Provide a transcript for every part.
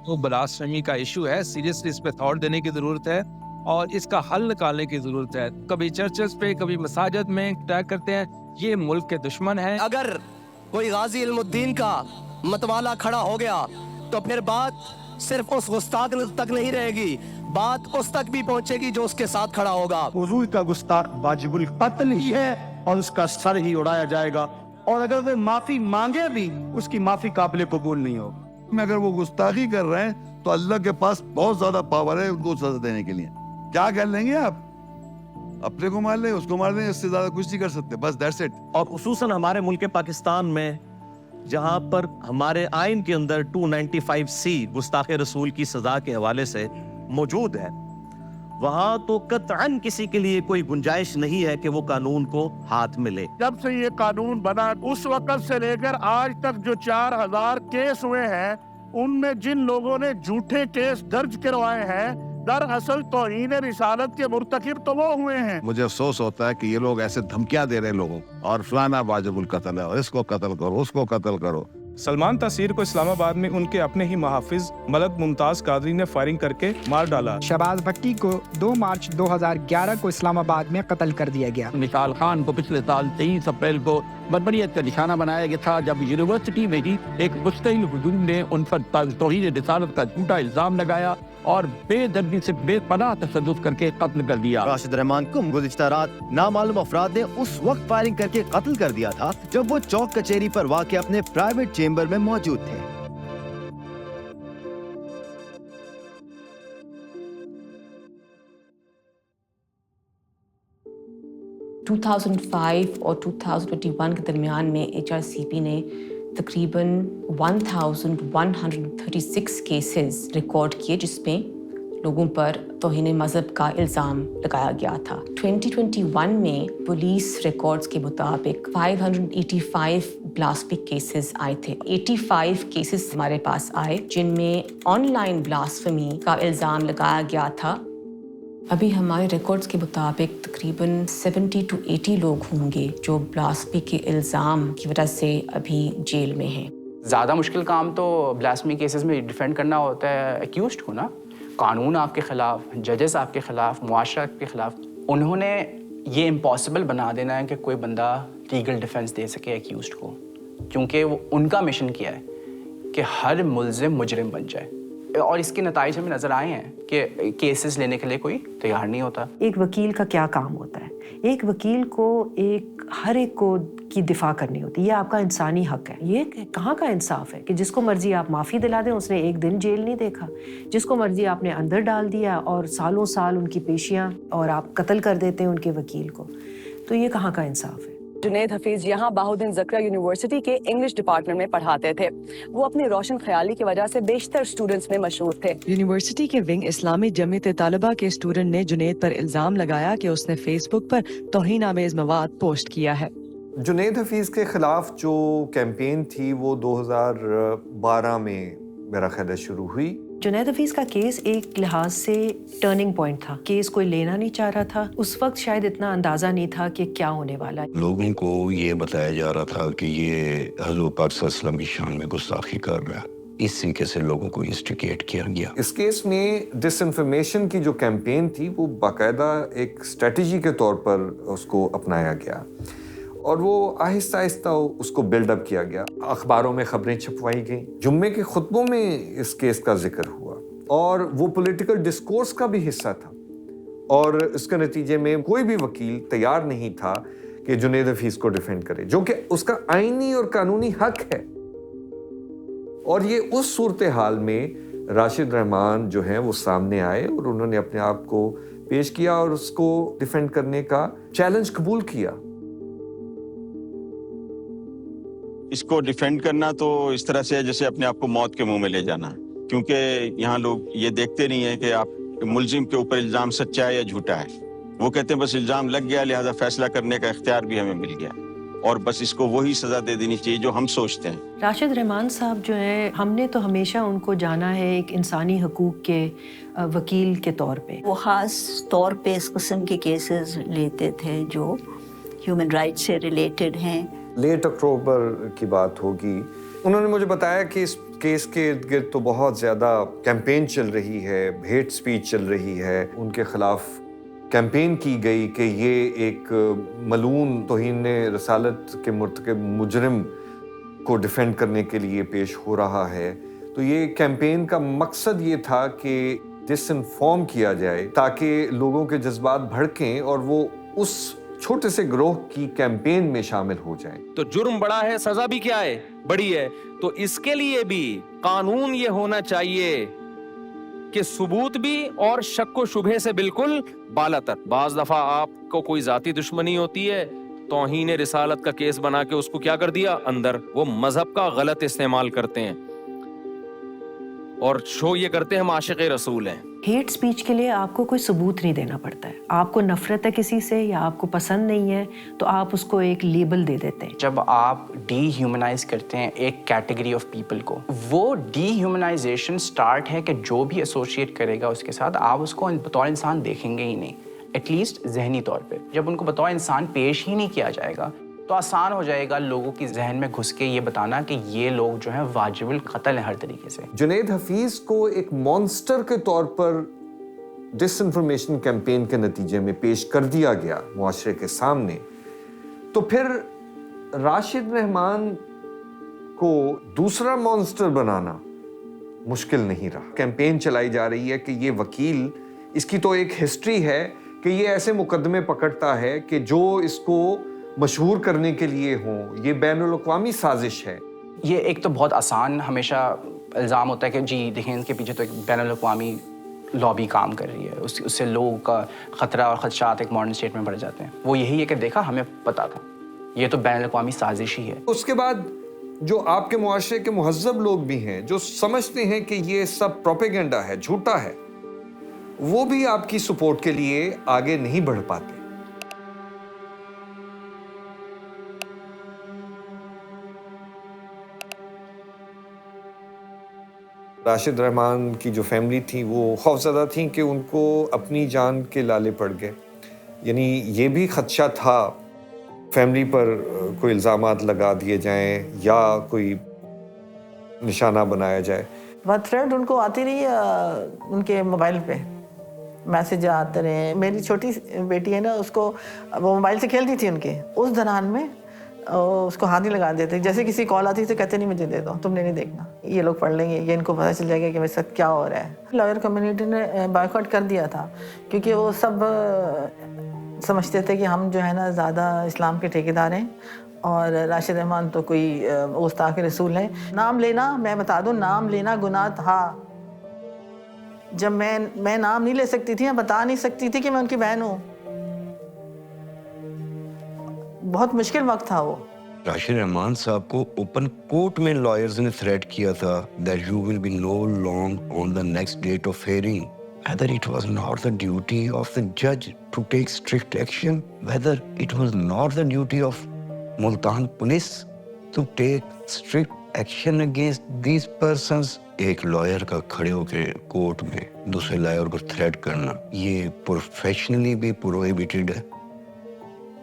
وہ بلاسفیمی کا ایشو ہے، سیریسلی اس پہ تھاٹ دینے کی ضرورت ہے اور اس کا حل نکالنے کی ضرورت ہے. کبھی چرچز پہ، کبھی مساجد میں اٹیک کرتے ہیں، یہ ملک کے دشمن ہیں. اگر کوئی غازی علم الدین کا متوالا کھڑا ہو گیا تو پھر بات صرف اس گستاخ تک نہیں رہے گی، بات اس تک بھی پہنچے گی جو اس کے ساتھ کھڑا ہوگا. حضور کا گستاخ واجب القتل ہی ہے اور اس کا سر ہی اڑایا جائے گا، اور اگر وہ معافی مانگے بھی اس کی معافی قابل قبول نہیں ہوگی. اگر وہ گستاخی کر رہے ہیں تو اللہ کے پاس بہت زیادہ پاور ہے ان کو سزا دینے کے لیے. کیا کر لیں گے آپ؟ اپنے کو مار لیں، اس کو مار لیں، اس سے زیادہ کچھ نہیں کر سکتے. بس دیٹس اٹ. اور خصوصاً ہمارے ملک پاکستان میں جہاں پر ہمارے آئین کے اندر 295C گستاخ رسول کی سزا کے حوالے سے موجود ہے، وہاں تو قطعاً کسی کے لیے کوئی گنجائش نہیں ہے کہ وہ قانون کو ہاتھ میں لے. جب سے یہ قانون بنا اس وقت سے لے کر آج تک جو 4000 کیس ہوئے ہیں، ان میں جن لوگوں نے جھوٹے کیس درج کروائے ہیں، دراصل توہین رسالت کے مرتکب تو وہ ہوئے ہیں. مجھے افسوس ہوتا ہے کہ یہ لوگ ایسے دھمکیاں دے رہے ہیں لوگوں کو، اور فلانا واجب القتل ہے اور اس کو قتل کرو، اس کو قتل کرو. سلمان تاثیر کو اسلام آباد میں ان کے اپنے ہی محافظ ملک ممتاز قادری نے فائرنگ کر کے مار ڈالا. شہباز بھٹی کو 2 مارچ 2011 کو اسلام آباد میں قتل کر دیا گیا. مشال خان کو پچھلے سال 23 اپریل کو بربریت کا نشانہ بنایا گیا تھا جب یونیورسٹی میں ہی ایک مستقل ہجوم نے ان پر توہین رسالت کا جھوٹا الزام لگایا اور بے دردی سے بے پناہ تشدد کر کے قتل کر دیا. راشد رحمان کو گزشتہ رات نامعلوم افراد نے اس وقت فائرنگ کر کے قتل کر دیا تھا جب وہ چوک کچہری پر واقع اپنے پرائیویٹ چیمبر میں موجود تھے. ٹو 2005 اور 2021 کے درمیان میں HRCP نے تقریباً 1136 کیسز ریکارڈ کیے جس میں لوگوں پر توہین مذہب کا الزام لگایا گیا تھا. 2021 میں پولیس ریکارڈز کے مطابق 585 بلاسفیمی کیسز آئے تھے. 85 کیسز ہمارے پاس آئے جن میں آن لائن بلاسفیمی کا الزام لگایا گیا تھا. ابھی ہمارے ریکارڈز کے مطابق تقریباً 70 to 80 لوگ ہوں گے جو بلاسفیمی کے الزام کی وجہ سے ابھی جیل میں ہیں. زیادہ مشکل کام تو بلاسفیمی کیسز میں ڈیفینڈ کرنا ہوتا ہے ایکیوزڈ کو نا. قانون آپ کے خلاف، ججز آپ کے خلاف، معاشرہ آپ کے خلاف. انہوں نے یہ امپاسبل بنا دینا ہے کہ کوئی بندہ لیگل ڈیفینس دے سکے ایکیوزڈ کو، کیونکہ وہ ان کا مشن کیا ہے کہ ہر ملزم مجرم بن جائے. اور اس کے نتائج ہمیں نظر آئے ہیں کہ کیسز لینے کے لیے کوئی تیار نہیں ہوتا. ایک وکیل کا کیا کام ہوتا ہے؟ ایک وکیل کو ہر ایک کو کی دفاع کرنی ہوتی ہے. یہ آپ کا انسانی حق ہے. یہ کہاں کا انصاف ہے کہ جس کو مرضی آپ معافی دلا دیں، اس نے ایک دن جیل نہیں دیکھا، جس کو مرضی آپ نے اندر ڈال دیا اور سالوں سال ان کی پیشیاں اور آپ قتل کر دیتے ہیں ان کے وکیل کو. تو یہ کہاں کا انصاف ہے؟ جنید حفیظ یہاں بہاؤالدین زکریا یونیورسٹی کے انگلش ڈپارٹمنٹ میں پڑھاتے تھے. وہ اپنی روشن خیالی کی وجہ سے بیشتر اسٹوڈنٹس میں مشہور تھے. یونیورسٹی کے ونگ اسلامی جمعیت طالبہ کے اسٹوڈنٹ نے جنید پر الزام لگایا کہ اس نے فیس بک پر توہین آمیز مواد پوسٹ کیا ہے. جنید حفیظ کے خلاف جو کیمپین تھی وہ 2012 میں میرا خیال ہے شروع ہوئی. جنید حفیظ کا کیس ایک لحاظ سے ٹرننگ پوائنٹ تھا. کیس کوئی لینا نہیں چاہ رہا تھا. اس وقت شاید اتنا اندازہ نہیں تھا کہ کیا ہونے والا ہے. لوگوں کو یہ بتایا جا رہا تھا کہ یہ حضور پاک صلی اللہ علیہ وسلم کی شان میں گستاخی کر رہا ہے. اس طریقے سے لوگوں کو انسٹیگیٹ کیا گیا. اس کیس میں ڈس انفارمیشن کی جو کیمپین تھی وہ باقاعدہ ایک اسٹریٹجی کے طور پر اس کو اپنایا گیا اور وہ آہستہ آہستہ اس کو بلڈ اپ کیا گیا. اخباروں میں خبریں چھپوائی گئیں، جمعے کے خطبوں میں اس کیس کا ذکر ہوا اور وہ پولیٹیکل ڈسکورس کا بھی حصہ تھا. اور اس کے نتیجے میں کوئی بھی وکیل تیار نہیں تھا کہ جنید حفیظ کو ڈیفینڈ کرے، جو کہ اس کا آئینی اور قانونی حق ہے. اور یہ اس صورتحال میں راشد رحمان جو ہیں وہ سامنے آئے اور انہوں نے اپنے آپ کو پیش کیا اور اس کو ڈیفینڈ کرنے کا چیلنج قبول کیا. اس کو ڈیفینڈ کرنا تو اس طرح سے ہے جیسے اپنے آپ کو موت کے منہ میں لے جانا، کیونکہ یہاں لوگ یہ دیکھتے نہیں ہیں کہ آپ ملزم کے اوپر الزام سچا ہے یا جھوٹا ہے. وہ کہتے ہیں بس الزام لگ گیا لہذا فیصلہ کرنے کا اختیار بھی ہمیں مل گیا اور بس اس کو وہی سزا دے دینی چاہیے جو ہم سوچتے ہیں. راشد رحمان صاحب جو ہیں، ہم نے تو ہمیشہ ان کو جانا ہے ایک انسانی حقوق کے وکیل کے طور پہ. وہ خاص طور پہ اس قسم کے کیسز لیتے تھے جو ہیومن رائٹ سے ریلیٹڈ ہیں. لیٹ اکتوبر کی بات ہوگی، انہوں نے مجھے بتایا کہ اس کیس کے ارد گرد تو بہت زیادہ کیمپین چل رہی ہے، ہیٹ سپیچ چل رہی ہے، ان کے خلاف کیمپین کی گئی کہ یہ ایک ملعون توہین رسالت کے مرتکب مجرم کو ڈیفینڈ کرنے کے لیے پیش ہو رہا ہے. تو یہ کیمپین کا مقصد یہ تھا کہ ڈس انفارم کیا جائے تاکہ لوگوں کے جذبات بھڑکیں اور وہ اس چھوٹے سے گروہ کی کیمپین میں شامل ہو جائیں. تو جرم بڑا ہے، سزا بھی کیا ہے؟ بڑی ہے. تو اس کے لیے بھی قانون یہ ہونا چاہیے کہ ثبوت بھی اور شک و شبہ سے بالکل بالا تر. بعض دفعہ آپ کو کوئی ذاتی دشمنی ہوتی ہے، توہین رسالت کا کیس بنا کے اس کو کیا کر دیا اندر. وہ مذہب کا غلط استعمال کرتے ہیں اور شو یہ کرتے ہیں ہم عاشق رسول ہیں. ہیٹ سپیچ کے لیے آپ کو کوئی ثبوت نہیں دینا پڑتا ہے. آپ کو نفرت ہے کسی سے یا آپ کو پسند نہیں ہے تو آپ اس کو ایک لیبل دے دیتے ہیں. جب آپ ڈی ہیومنائز کرتے ہیں ایک کیٹیگری آف پیپل کو، وہ ڈی ہیومنائزیشن سٹارٹ ہے کہ جو بھی ایسوسیٹ کرے گا اس کے ساتھ آپ اس کو بطور انسان دیکھیں گے ہی نہیں، ایٹ لیسٹ ذہنی طور پہ. جب ان کو بطور انسان پیش ہی نہیں کیا جائے گا تو آسان ہو جائے گا لوگوں کی ذہن میں گھس کے یہ بتانا کہ یہ لوگ جو ہیں واجب القتل ہیں ہر طریقے سے. جنید حفیظ کو ایک مانسٹر کے طور پر ڈس انفارمیشن کیمپین کے نتیجے میں پیش کر دیا گیا معاشرے کے سامنے، تو پھر راشد رحمان کو دوسرا مانسٹر بنانا مشکل نہیں رہا. کیمپین چلائی جا رہی ہے کہ یہ وکیل، اس کی تو ایک ہسٹری ہے کہ یہ ایسے مقدمے پکڑتا ہے کہ جو اس کو مشہور کرنے کے لیے ہوں. یہ بین الاقوامی سازش ہے. یہ ایک تو بہت آسان ہمیشہ الزام ہوتا ہے کہ جی دیکھیں ان کے پیچھے تو ایک بین الاقوامی لابی کام کر رہی ہے، اس سے لوگوں کا خطرہ اور خدشات ایک ماڈرن اسٹیٹ میں بڑھ جاتے ہیں. وہ یہی ہے کہ دیکھا ہمیں پتا تھا یہ تو بین الاقوامی سازش ہی ہے. اس کے بعد جو آپ کے معاشرے کے مہذب لوگ بھی ہیں جو سمجھتے ہیں کہ یہ سب پروپیگنڈا ہے، جھوٹا ہے، وہ بھی آپ کی سپورٹ کے لیے آگے نہیں بڑھ پاتے. راشد رحمان کی جو فیملی تھی وہ خوفزدہ تھیں کہ ان کو اپنی جان کے لالے پڑ گئے. یعنی یہ بھی خدشہ تھا فیملی پر کوئی الزامات لگا دیے جائیں یا کوئی نشانہ بنایا جائے. وہ تھریڈ ان کو آتی رہی ان کے موبائل پہ، میسج آتے رہے. میری چھوٹی بیٹی ہے نا، اس کو وہ موبائل سے کھیلتی تھی، ان کے اس دوران میں اس کو ہاتھ ہی لگا دیتے. جیسے کسی کال آتی تو کہتے نہیں مجھے دے دو، تم نے نہیں دیکھنا، یہ لوگ پڑھ لیں گے، یہ ان کو پتہ چل جائے گا کہ میرے ساتھ کیا ہو رہا ہے. لائر کمیونٹی نے بائیکاٹ کر دیا تھا کیونکہ وہ سب سمجھتے تھے کہ ہم جو ہے نا زیادہ اسلام کے ٹھیکیدار ہیں اور راشد رحمان تو کوئی گستاخ رسول ہے. نام لینا، میں بتا دوں، نام لینا گناہ تھا. جب میں نام نہیں لے سکتی تھی، میں بتا نہیں سکتی تھی کہ میں ان کی بہن ہوں. بہت مشکل وقت تھا وہ. راشد رحمان صاحب کو اوپن کورٹ میں لائرز نے تھریٹ کیا تھا that you will be no long on the next date of hearing. Whether it was not the duty of the judge to take strict action, whether it was not the duty of Multan police to take strict action against these persons. ایک lawyer کا کھڑے ہو کے court میں دوسرے lawyer کو threat کرنا یہ professionally بھی پروہیبٹڈ ہے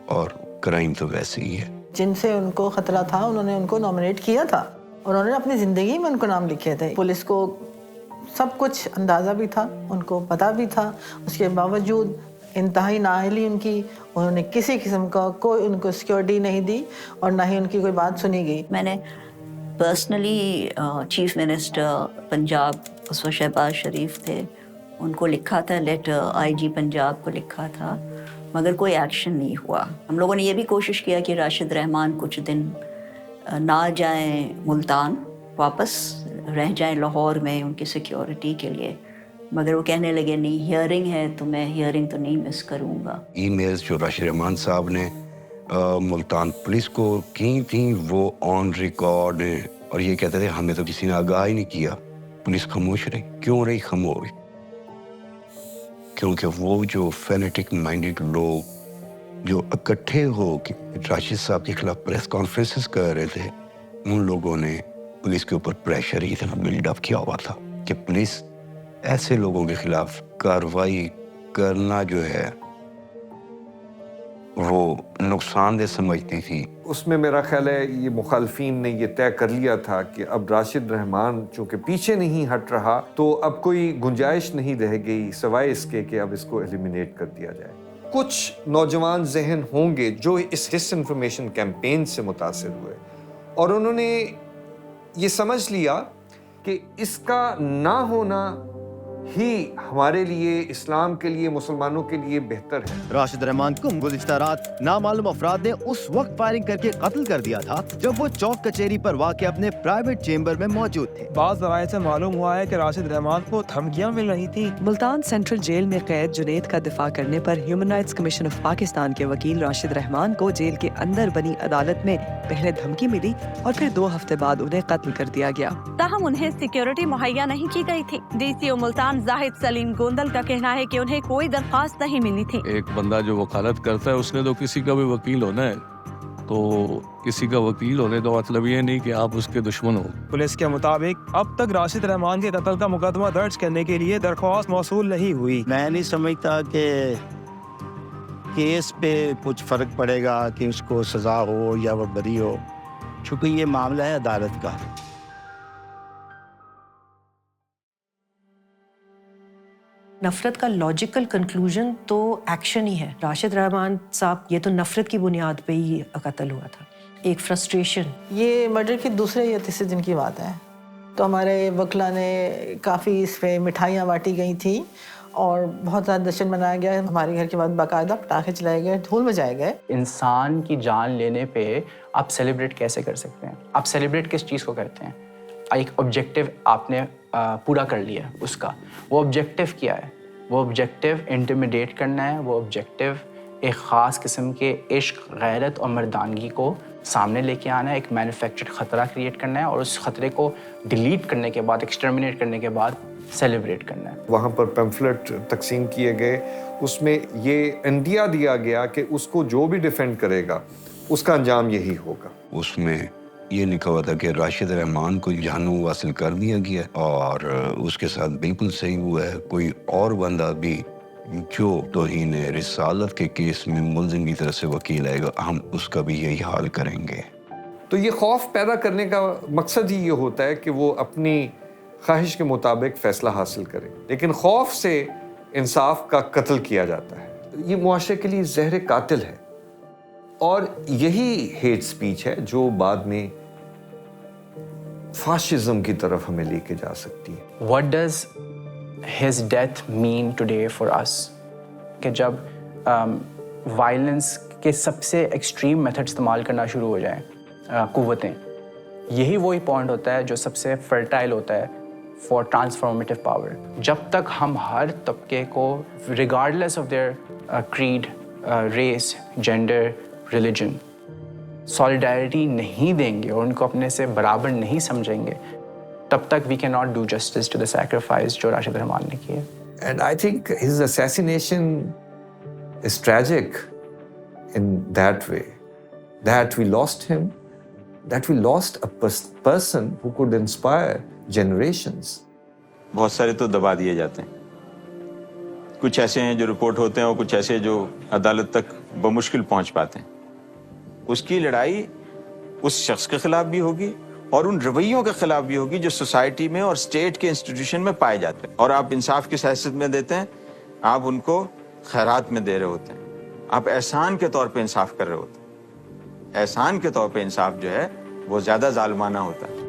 اور کرائم تو ویسے ہی ہے. جن سے ان کو خطرہ تھا انہوں نے ان کو نامنیٹ کیا تھا، انہوں نے اپنی زندگی میں ان کو نام لکھے تھے. پولیس کو سب کچھ اندازہ بھی تھا، ان کو پتہ بھی تھا. اس کے باوجود انتہائی نااہلی ان کی، انہوں نے کسی قسم کا کوئی ان کو سیکورٹی نہیں دی اور نہ ہی ان کی کوئی بات سنی گئی. میں نے پرسنلی چیف منسٹر پنجاب اس وقت شہباز شریف تھے، ان کو لکھا تھا لیٹر، آئی جی پنجاب کو لکھا تھا، مگر کوئی ایکشن نہیں ہوا. ہم لوگوں نے یہ بھی کوشش کیا کہ راشد رحمان کچھ دن نہ جائیں ملتان، واپس رہ جائیں لاہور میں ان کی سیکیورٹی کے لیے، مگر وہ کہنے لگے نہیں، ہیئرنگ ہے تو میں ہیئرنگ تو نہیں مس کروں گا. ای میلز جو راشد رحمان صاحب نے ملتان پولیس کو کی تھیں وہ آن ریکارڈ ہیں اور یہ کہتے تھے ہمیں تو کسی نے آگاہ ہی نہیں کیا. پولیس خاموش رہی. کیوں رہی خاموش؟ کیونکہ وہ جو فینیٹک مائنڈڈ لوگ جو اکٹھے ہو کے راشد صاحب کے خلاف پریس کانفرنسز کر رہے تھے، ان لوگوں نے پولیس کے اوپر پریشر ہی اتنا بلڈ اپ کیا ہوا تھا کہ پولیس ایسے لوگوں کے خلاف کارروائی کرنا جو ہے وہ نقصان دہ سمجھتی تھی. اس میں میرا خیال ہے یہ مخالفین نے یہ طے کر لیا تھا کہ اب راشد رحمان چونکہ پیچھے نہیں ہٹ رہا تو اب کوئی گنجائش نہیں رہ گئی سوائے اس کے کہ اب اس کو ایلیمینیٹ کر دیا جائے. کچھ نوجوان ذہن ہوں گے جو اس ڈس انفارمیشن کیمپین سے متاثر ہوئے اور انہوں نے یہ سمجھ لیا کہ اس کا نہ ہونا ہی ہمارے لیے اسلام کے لیے مسلمانوں کے لیے بہتر ہے. راشد رحمان کو گزشتہ رات نامعلوم افراد نے اس وقت فائرنگ کر کے قتل کر دیا تھا جب وہ چوک کچہری پر واقع اپنے پرائیویٹ چیمبر میں موجود تھے. بعض ذرائع سے معلوم ہوا ہے کہ راشد رحمان کو دھمکیاں مل رہی تھیں. ملتان سینٹرل جیل میں قید جنید کا دفاع کرنے پر human rights commission of Pakistan کے وکیل راشد رحمان کو جیل کے اندر بنی عدالت میں پہلے دھمکی ملی اور پھر 2 ہفتے بعد انہیں قتل کر دیا گیا. تاہم انہیں سیکیورٹی مہیا نہیں کی گئی تھی. ڈی سی او ملتان زاہد سلیم گوندل کا کہنا ہے کہ انہیں کوئی درخواست نہیں ملی تھی. ایک بندہ جو وکالت کرتا ہے اس نے تو کسی کا بھی وکیل ہونا ہے, تو کسی کا وکیل ہونے کا مطلب یہ نہیں کہ آپ اس کے دشمن ہو. پولیس کے مطابق اب تک راشد رحمان کے قتل کا مقدمہ درج کرنے کے لیے درخواست موصول نہیں ہوئی. میں نہیں سمجھتا کہ کیس پہ کچھ فرق پڑے گا کہ اس کو سزا ہو یا وہ بری ہو, چونکہ یہ معاملہ ہے عدالت کا. نفرت کا لاجیکل کنکلوژن تو ایکشن ہی ہے. راشد رحمان صاحب یہ تو نفرت کی بنیاد پہ ہی قتل ہوا تھا, ایک فرسٹریشن. یہ مرڈر کی دوسرے یا تیسرے دن کی بات ہے تو ہمارے وکلا نے کافی اس پہ مٹھائیاں بانٹی گئی تھیں اور بہت زیادہ جشن منایا گیا. ہمارے گھر کے بعد باقاعدہ پٹاخے چلائے گئے, ڈھول بجائے گئے. انسان کی جان لینے پہ آپ سیلیبریٹ کیسے کر سکتے ہیں؟ آپ سیلیبریٹ کس چیز کو کرتے ہیں؟ ایک آبجیکٹیو آپ نے پورا کر لیا اس کا. وہ آبجیکٹیو کیا ہے؟ وہ آبجیکٹیو انٹیمیڈیٹ کرنا ہے. وہ آبجیکٹیو ایک خاص قسم کے عشق, غیرت اور مردانگی کو سامنے لے کے آنا ہے, ایک مینوفیکچرڈ خطرہ کریٹ کرنا ہے اور اس خطرے کو ڈیلیٹ کرنے کے بعد, ایکسٹرمنیٹ کرنے کے بعد سیلیبریٹ کرنا ہے. وہاں پر پیمفلٹ تقسیم کیے گئے, اس میں یہ انڈیا دیا گیا کہ اس کو جو بھی ڈیفینڈ کرے گا اس کا انجام یہی ہوگا. اس میں یہ لکھا ہوا تھا کہ راشد رحمان کو جہنم واصل کر دیا گیا اور اس کے ساتھ بالکل صحیح ہوا ہے. کوئی اور بندہ بھی جو توہین رسالت کے کیس میں ملزم کی طرف سے وکیل آئے گا, ہم اس کا بھی یہی حال کریں گے. تو یہ خوف پیدا کرنے کا مقصد ہی یہ ہوتا ہے کہ وہ اپنی خواہش کے مطابق فیصلہ حاصل کرے, لیکن خوف سے انصاف کا قتل کیا جاتا ہے. یہ معاشرے کے لیے زہر قاتل ہے اور یہی ہیٹ سپیچ ہے جو بعد میں فاشزم کی طرف ہمیں لے کے جا سکتی ہے. What does his death mean today for us? کہ جب وائلنس کے سب سے ایکسٹریم میتھڈ استعمال کرنا شروع ہو جائیں قوتیں, یہی وہی پوائنٹ ہوتا ہے جو سب سے فرٹائل ہوتا ہے فار ٹرانسفارمیٹیو پاور. جب تک ہم ہر طبقے کو regardless of their creed, race, gender, religion solidarity نہیں دیں گے اور ان کو اپنے سے برابر نہیں سمجھیں گے, تب تک we can not do justice to the sacrifice جو راشد رحمان نے کیا. And I think his assassination is tragic in that way, that we lost him, that we lost a person who could inspire generations. بہت سارے تو دبا دیے جاتے ہیں, کچھ ایسے ہیں جو رپورٹ ہوتے ہیں اور کچھ ایسے جو عدالت تک بمشکل پہنچ پاتے ہیں. اس کی لڑائی اس شخص کے خلاف بھی ہوگی اور ان رویوں کے خلاف بھی ہوگی جو سوسائٹی میں اور اسٹیٹ کے انسٹیٹیوشن میں پائے جاتے ہیں. اور آپ انصاف کی حیثیت میں دیتے ہیں, آپ ان کو خیرات میں دے رہے ہوتے ہیں, آپ احسان کے طور پہ انصاف کر رہے ہوتے ہیں. احسان کے طور پہ انصاف جو ہے وہ زیادہ ظالمانہ ہوتا ہے.